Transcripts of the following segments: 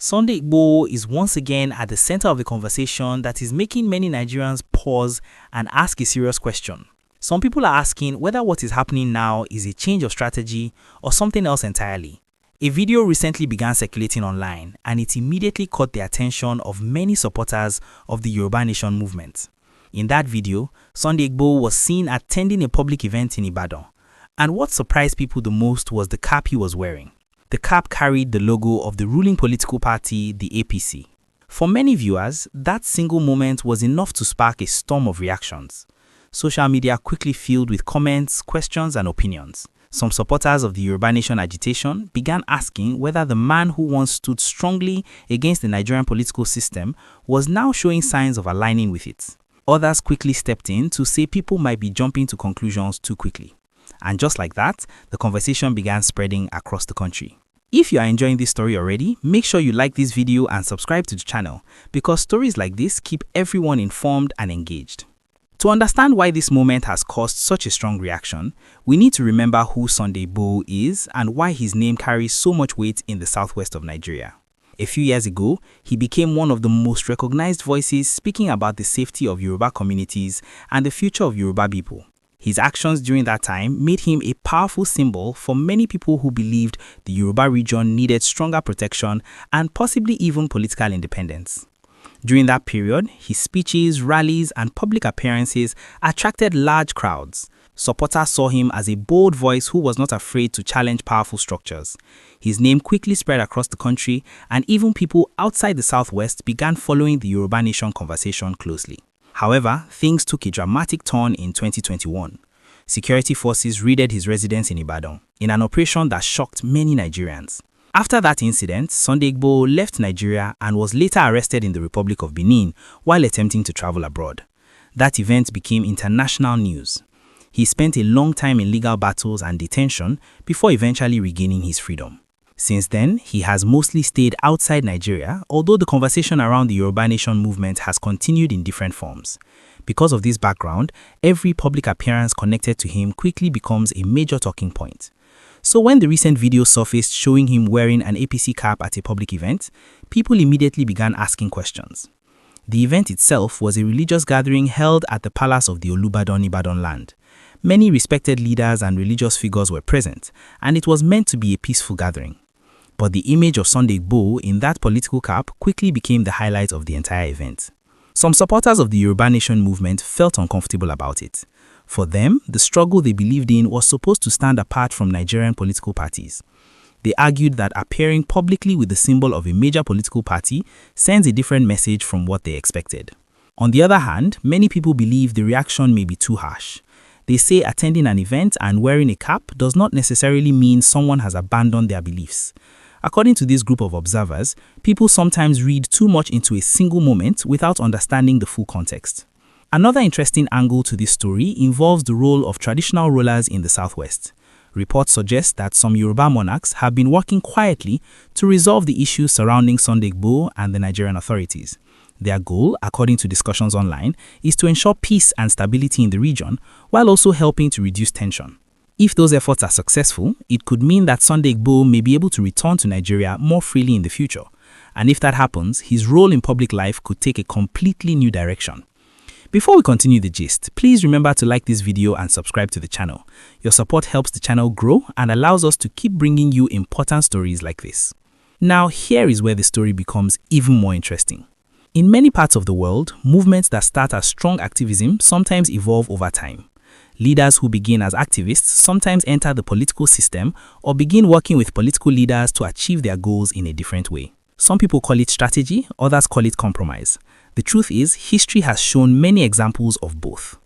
Sunday Igboho is once again at the center of a conversation that is making many Nigerians pause and ask a serious question. Some people are asking whether what is happening now is a change of strategy or something else entirely. A video recently began circulating online, and it immediately caught the attention of many supporters of the Yoruba Nation movement. In that video, Sunday Igboho was seen attending a public event in Ibadan, and what surprised people the most was the cap he was wearing. The cap carried the logo of the ruling political party, the APC. For many viewers, that single moment was enough to spark a storm of reactions. Social media quickly filled with comments, questions, and opinions. Some supporters of the Yoruba Nation agitation began asking whether the man who once stood strongly against the Nigerian political system was now showing signs of aligning with it. Others quickly stepped in to say people might be jumping to conclusions too quickly. And just like that, the conversation began spreading across the country. If you are enjoying this story already, make sure you like this video and subscribe to the channel, because stories like this keep everyone informed and engaged. To understand why this moment has caused such a strong reaction, we need to remember who Sunday Igboho is and why his name carries so much weight in the southwest of Nigeria. A few years ago, he became one of the most recognized voices speaking about the safety of Yoruba communities and the future of Yoruba people. His actions during that time made him a powerful symbol for many people who believed the Yoruba region needed stronger protection and possibly even political independence. During that period, his speeches, rallies, and public appearances attracted large crowds. Supporters saw him as a bold voice who was not afraid to challenge powerful structures. His name quickly spread across the country, and even people outside the southwest began following the Yoruba Nation conversation closely. However, things took a dramatic turn in 2021. Security forces raided his residence in Ibadan, in an operation that shocked many Nigerians. After that incident, Sunday Igboho left Nigeria and was later arrested in the Republic of Benin while attempting to travel abroad. That event became international news. He spent a long time in legal battles and detention before eventually regaining his freedom. Since then, he has mostly stayed outside Nigeria, although the conversation around the Yoruba Nation movement has continued in different forms. Because of this background, every public appearance connected to him quickly becomes a major talking point. So when the recent video surfaced showing him wearing an APC cap at a public event, people immediately began asking questions. The event itself was a religious gathering held at the palace of the Olubadan of Ibadanland. Many respected leaders and religious figures were present, and it was meant to be a peaceful gathering. But the image of Sunday Igboho in that political cap quickly became the highlight of the entire event. Some supporters of the Yoruba Nation movement felt uncomfortable about it. For them, the struggle they believed in was supposed to stand apart from Nigerian political parties. They argued that appearing publicly with the symbol of a major political party sends a different message from what they expected. On the other hand, many people believe the reaction may be too harsh. They say attending an event and wearing a cap does not necessarily mean someone has abandoned their beliefs. According to this group of observers, people sometimes read too much into a single moment without understanding the full context. Another interesting angle to this story involves the role of traditional rulers in the southwest. Reports suggest that some Yoruba monarchs have been working quietly to resolve the issues surrounding Sunday Igboho and the Nigerian authorities. Their goal, according to discussions online, is to ensure peace and stability in the region while also helping to reduce tension. If those efforts are successful, it could mean that Sunday Igboho may be able to return to Nigeria more freely in the future. And if that happens, his role in public life could take a completely new direction. Before we continue the gist, please remember to like this video and subscribe to the channel. Your support helps the channel grow and allows us to keep bringing you important stories like this. Now, here is where the story becomes even more interesting. In many parts of the world, movements that start as strong activism sometimes evolve over time. Leaders who begin as activists sometimes enter the political system or begin working with political leaders to achieve their goals in a different way. Some people call it strategy, others call it compromise. The truth is, history has shown many examples of both.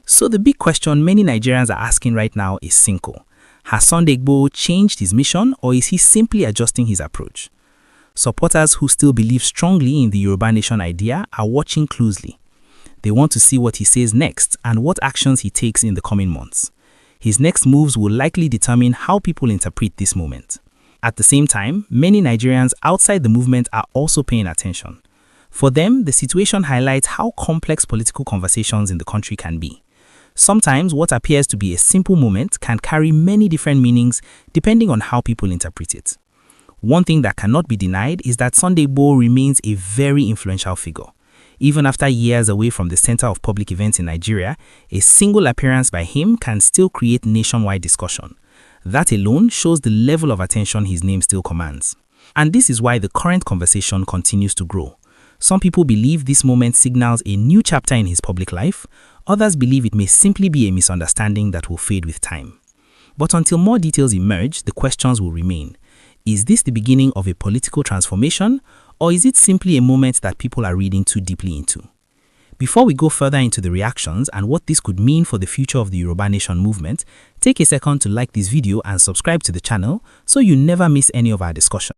So the big question many Nigerians are asking right now is simple. Has Sunday Igboho changed his mission, or is he simply adjusting his approach? Supporters who still believe strongly in the Yoruba Nation idea are watching closely. They want to see what he says next and what actions he takes in the coming months. His next moves will likely determine how people interpret this moment. At the same time, many Nigerians outside the movement are also paying attention. For them, the situation highlights how complex political conversations in the country can be. Sometimes what appears to be a simple moment can carry many different meanings depending on how people interpret it. One thing that cannot be denied is that Sunday Igboho remains a very influential figure. Even after years away from the center of public events in Nigeria, a single appearance by him can still create nationwide discussion. That alone shows the level of attention his name still commands. And this is why the current conversation continues to grow. Some people believe this moment signals a new chapter in his public life. Others believe it may simply be a misunderstanding that will fade with time. But until more details emerge, the questions will remain. Is this the beginning of a political transformation, or is it simply a moment that people are reading too deeply into? Before we go further into the reactions and what this could mean for the future of the Yoruba Nation movement, take a second to like this video and subscribe to the channel so you never miss any of our discussion.